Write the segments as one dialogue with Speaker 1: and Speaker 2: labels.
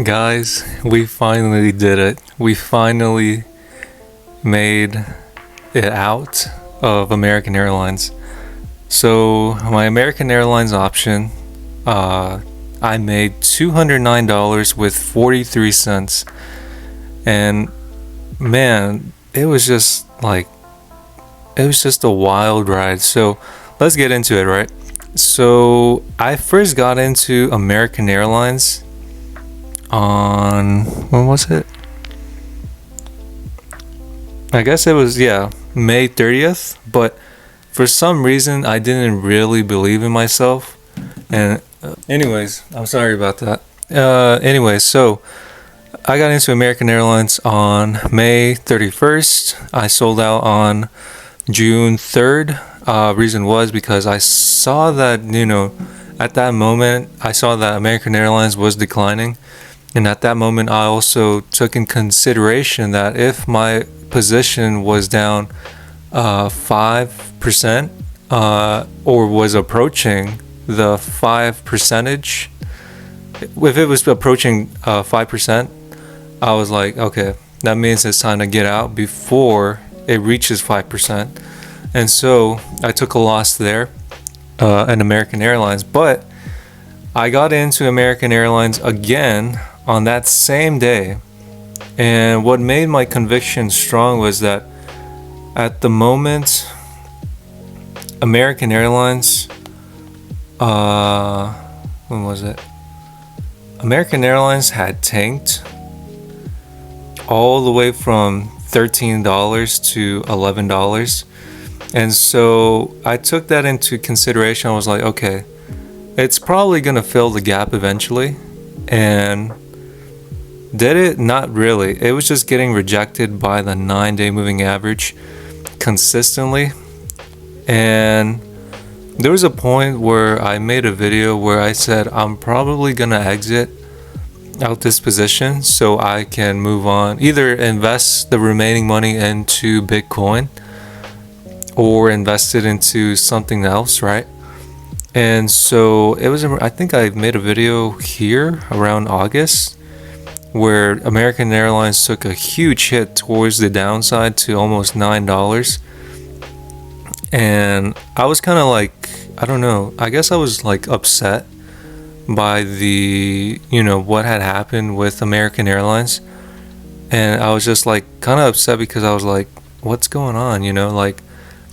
Speaker 1: Guys, we finally did it. We finally made it out of American Airlines. So, my American Airlines option, I made $209 with 43 cents. And man, it was just a wild ride. So, let's get into it, right? So, I first got into American Airlines on, when was it? I guess it was, yeah, May 30th, but for some reason I didn't really believe in myself. And anyways, I'm sorry about that. Anyways, so I got into American Airlines on May 31st. I sold out on June 3rd. Reason was because I saw that, at that moment, I saw that American Airlines was declining. And at that moment, I also took in consideration that if my position was down 5% or was approaching the 5 percentage, if it was approaching 5%, I was like, okay, that means it's time to get out before it reaches 5%. And so I took a loss there in American Airlines. But I got into American Airlines again on that same day. And what made my conviction strong was that at the moment, American Airlines, when was it? American Airlines had tanked all the way from $13 to $11. And so I took that into consideration. I was like, okay, it's probably going to fill the gap eventually. And did it? Not really. It was just getting rejected by the 9-day moving average consistently. And there was a point where I made a video where I said I'm probably gonna exit out this position so I can move on, either invest the remaining money into Bitcoin or invest it into something else, right? And so it was, I think I made a video here around August where American Airlines took a huge hit towards the downside to almost $9. And I was kind of like, I don't know, I guess I was like upset by the, what had happened with American Airlines. And I was just like kind of upset because I was like, what's going on? Like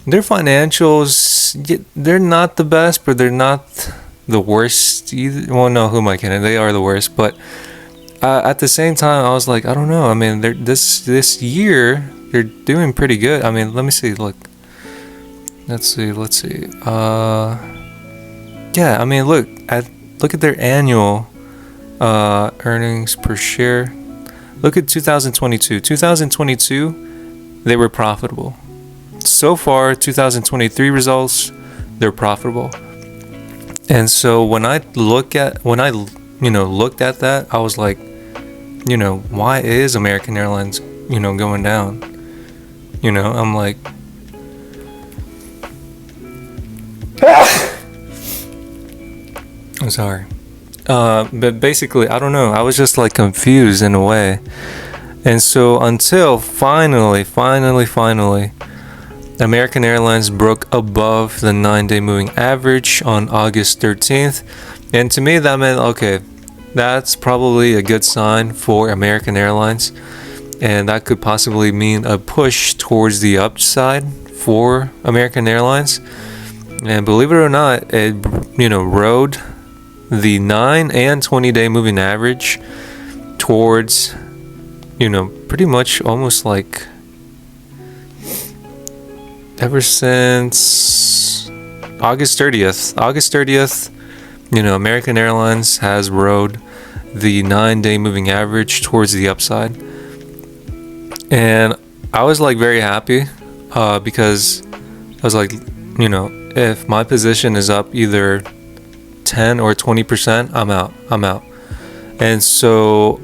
Speaker 1: their financials, they're not the best, but they're not the worst either. Well, no, who am I kidding? They are the worst, but at the same time, I was like, I don't know. I mean, this year they're doing pretty good. I mean, let me see. Look, let's see. Yeah, I mean, look at their annual earnings per share. Look at 2022. 2022, they were profitable. So far, 2023 results, they're profitable. And so when I looked at that, I was like, why is American Airlines, going down? I'm like, I'm sorry. But basically, I don't know. I was just like confused in a way. And so until finally, American Airlines broke above the 9-day moving average on August 13th. And to me, that meant, okay, that's probably a good sign for American Airlines. And that could possibly mean a push towards the upside for American Airlines. And believe it or not, it, rode the 9 and 20-day moving average towards, pretty much almost like ever since August 30th, American Airlines has rode the 9-day moving average towards the upside. And I was like very happy because I was like, if my position is up either 10 or 20%, I'm out. And so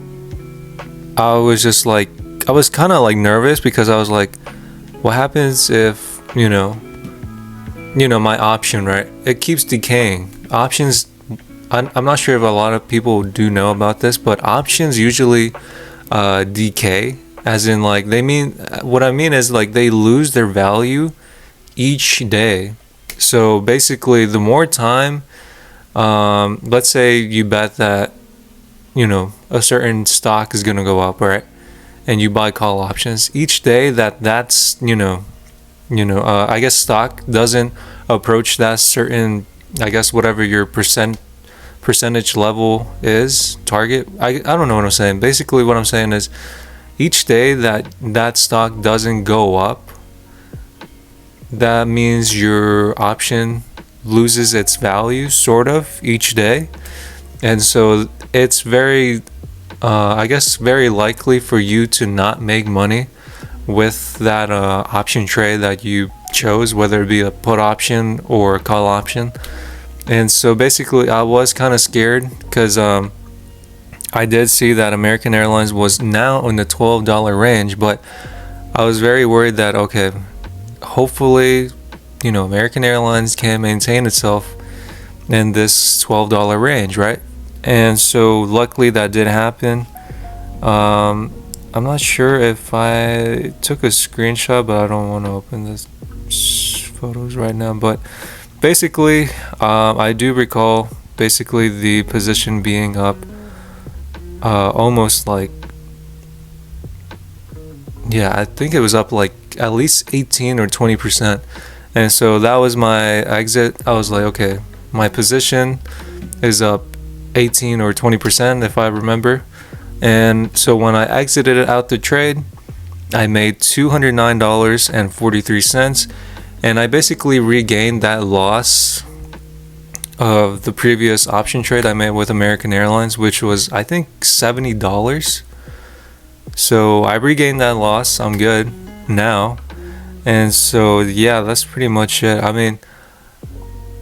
Speaker 1: I was just like, I was kind of like nervous because I was like, what happens if, my option, right? It keeps decaying. Options I'm not sure if a lot of people do know about this, but options usually decay, as in like they mean what I mean is like they lose their value each day. So basically, the more time, let's say you bet that a certain stock is gonna go up, right? And you buy call options each day that's I guess stock doesn't approach that certain, I guess whatever your percentage level is target. I don't know what I'm saying. Basically what I'm saying is each day that stock doesn't go up, that means your option loses its value sort of each day. And so it's very I guess very likely for you to not make money with that option trade that you chose, whether it be a put option or a call option. And so basically I was kind of scared because I did see that American Airlines was now in the $12 range, but I was very worried that, okay, hopefully, American Airlines can maintain itself in this $12 range, right? And so luckily that did happen. I'm not sure if I took a screenshot, but I don't want to open this photos right now. But basically, I do recall basically the position being up almost like, yeah, I think it was up like at least 18 or 20%. And so that was my exit. I was like, okay, my position is up 18 or 20% if I remember. And so when I exited out the trade, I made $209.43, and I basically regained that loss of the previous option trade I made with American Airlines, which was I think $70. So I regained that loss. I'm good now. And so yeah, that's pretty much it. I mean,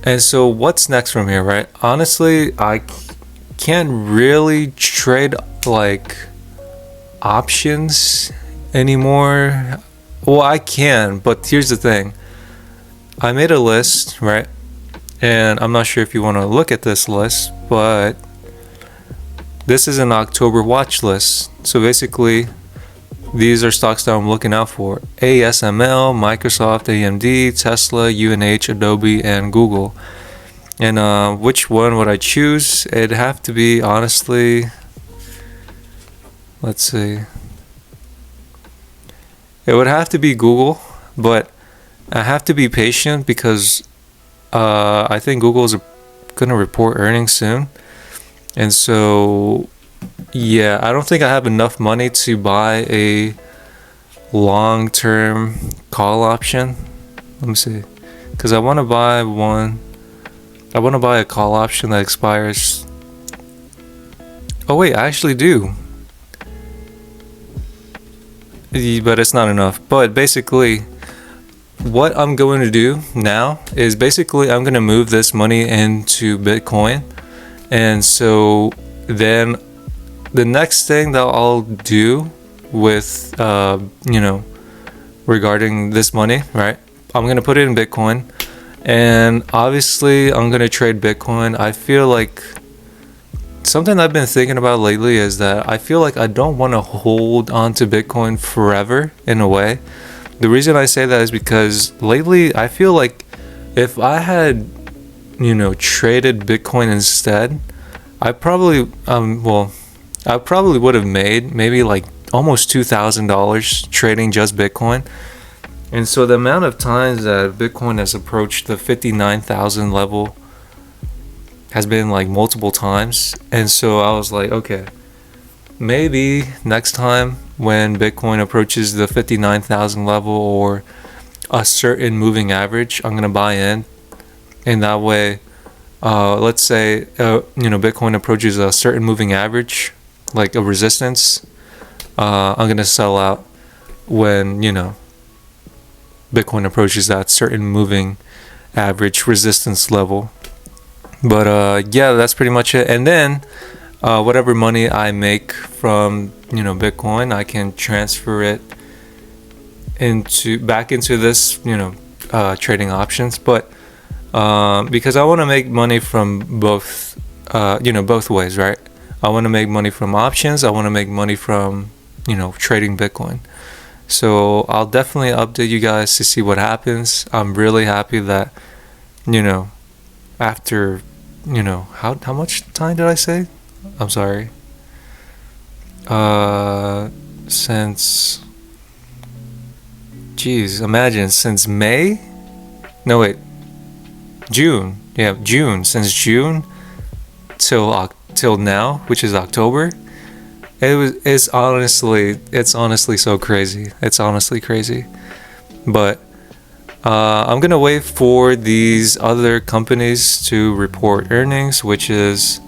Speaker 1: and so what's next from here, right? Honestly, I can't really trade like options anymore. Well, I can, but here's the thing. I made a list, right? And I'm not sure if you want to look at this list, but this is an October watch list. So basically, these are stocks that I'm looking out for: ASML, Microsoft, AMD, Tesla, UNH, Adobe, and Google. And which one would I choose? It'd have to be, honestly, let's see. It would have to be Google, but I have to be patient because I think Google's going to report earnings soon. And so, yeah, I don't think I have enough money to buy a long-term call option. Let me see. Because I want to buy one. I want to buy a call option that expires. Oh wait, I actually do. But it's not enough. But basically, what I'm going to do now is basically I'm going to move this money into Bitcoin. And so then the next thing that I'll do with, regarding this money, right? I'm going to put it in Bitcoin. And obviously, I'm going to trade Bitcoin. I feel like something I've been thinking about lately is that I feel like I don't want to hold on to Bitcoin forever in a way. The reason I say that is because lately I feel like if I had, traded Bitcoin instead, I probably, I probably would have made maybe like almost $2,000 trading just Bitcoin. And so the amount of times that Bitcoin has approached the 59,000 level has been like multiple times. And so I was like, okay, maybe next time when Bitcoin approaches the 59,000 level or a certain moving average, I'm going to buy in. And that way, let's say, Bitcoin approaches a certain moving average, like a resistance, I'm going to sell out when, Bitcoin approaches that certain moving average resistance level. But yeah, that's pretty much it. And then whatever money I make from Bitcoin, I can transfer it back into this trading options. But because I want to make money from both both ways, right? I want to make money from options. I want to make money from, trading Bitcoin. So I'll definitely update you guys to see what happens. I'm really happy that, after, how much time did I say? I'm sorry. Imagine since May? No, wait. June. Yeah, June. Since June till now, which is October. It's honestly so crazy. It's honestly crazy. But I'm gonna wait for these other companies to report earnings, which is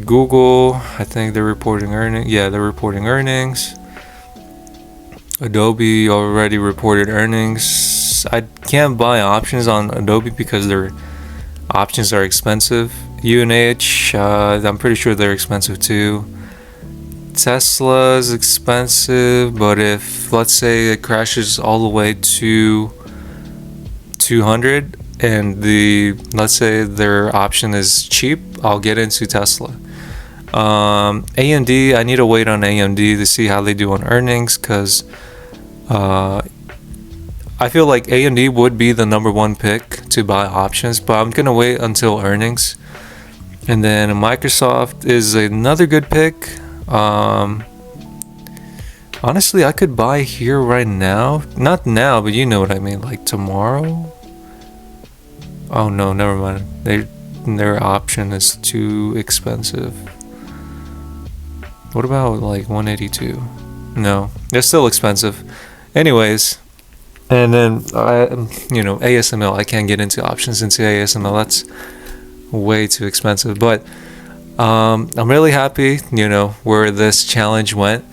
Speaker 1: Google. I think they're reporting earnings. Yeah, they're reporting earnings. Adobe already reported earnings. I can't buy options on Adobe because their options are expensive. UNH, I'm pretty sure they're expensive too. Tesla's expensive, but if, let's say, it crashes all the way to 200 and let's say their option is cheap, I'll get into Tesla. AMD, I need to wait on AMD to see how they do on earnings, because I feel like AMD would be the number one pick to buy options, but I'm gonna wait until earnings. And then Microsoft is another good pick. Honestly, I could buy here right now. Not now, but you know what I mean, like tomorrow. Oh no, never mind. Their option is too expensive. What about like 182? No, they're still expensive. Anyways, and then ASML. I can't get into options into ASML. That's way too expensive. But I'm really happy, where this challenge went.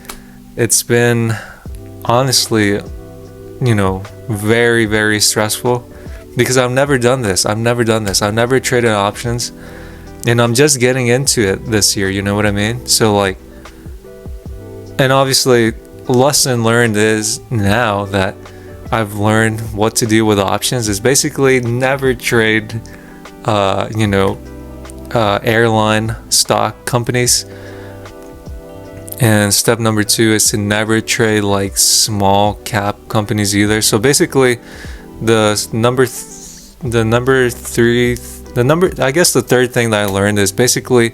Speaker 1: It's been honestly, very, very stressful, because I've never done this. I've never traded options, and I'm just getting into it this year. You know what I mean? So like, and obviously, lesson learned is now that I've learned what to do with options is basically never trade, airline stock companies. And step number 2 is to never trade like small cap companies either. So basically, the third thing that I learned is basically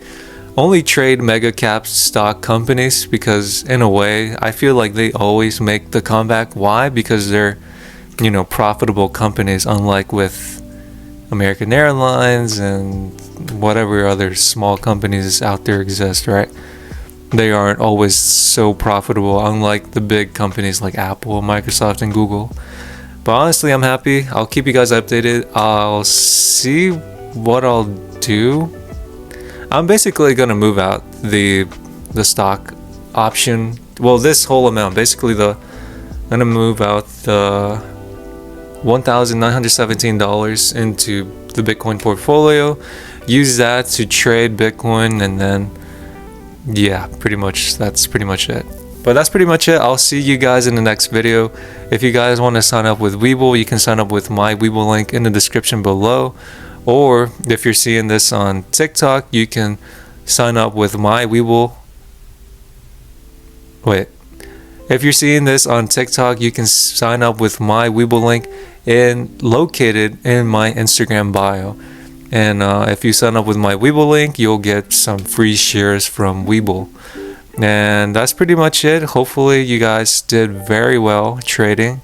Speaker 1: only trade mega cap stock companies, because in a way I feel like they always make the comeback. Why? Because they're, profitable companies, unlike with American Airlines and whatever other small companies out there exist, right? They aren't always so profitable, unlike the big companies like Apple, Microsoft, and Google. But honestly, I'm happy. I'll keep you guys updated. I'll see what I'll do. I'm basically gonna move out the stock option. Well, this whole amount. Basically, I'm gonna move out the $1,917 into the Bitcoin portfolio. Use that to trade Bitcoin, and then that's pretty much it. But that's pretty much it. I'll see you guys in the next video. If you guys want to sign up with Webull, you can sign up with my Webull link in the description below. Or if you're seeing this on TikTok, you can sign up with my Webull. If you're seeing this on TikTok, you can sign up with my Webull link located in my Instagram bio. And if you sign up with my Webull link, you'll get some free shares from Webull. And that's pretty much it. Hopefully you guys did very well trading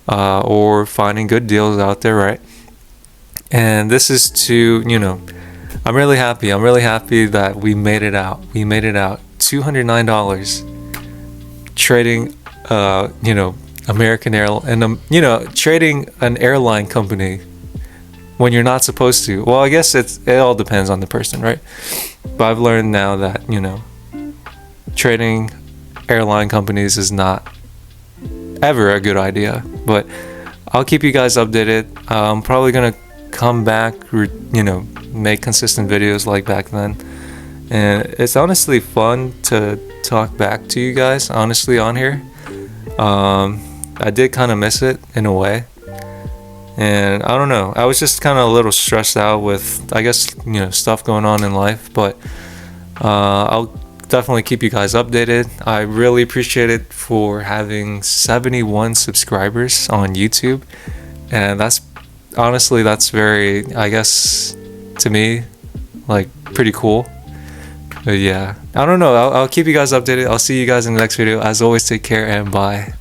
Speaker 1: or finding good deals out there, right? And this is to, I'm really happy. I'm really happy that we made it out. We made it out. $209 trading, American Airlines, and trading an airline company when you're not supposed to. Well, I guess it all depends on the person, right? But I've learned now that, trading airline companies is not ever a good idea. But I'll keep you guys updated. I'm probably gonna come back, make consistent videos like back then. And it's honestly fun to talk back to you guys, honestly, on here. I did kind of miss it in a way. And I don't know, I was just kind of a little stressed out with, I guess, stuff going on in life. But I'll definitely keep you guys updated. I really appreciate it for having 71 subscribers on YouTube. And that's honestly, that's very, I guess, to me, like, pretty cool. But yeah, I don't know. I'll keep you guys updated. I'll see you guys in the next video. As always, take care and bye.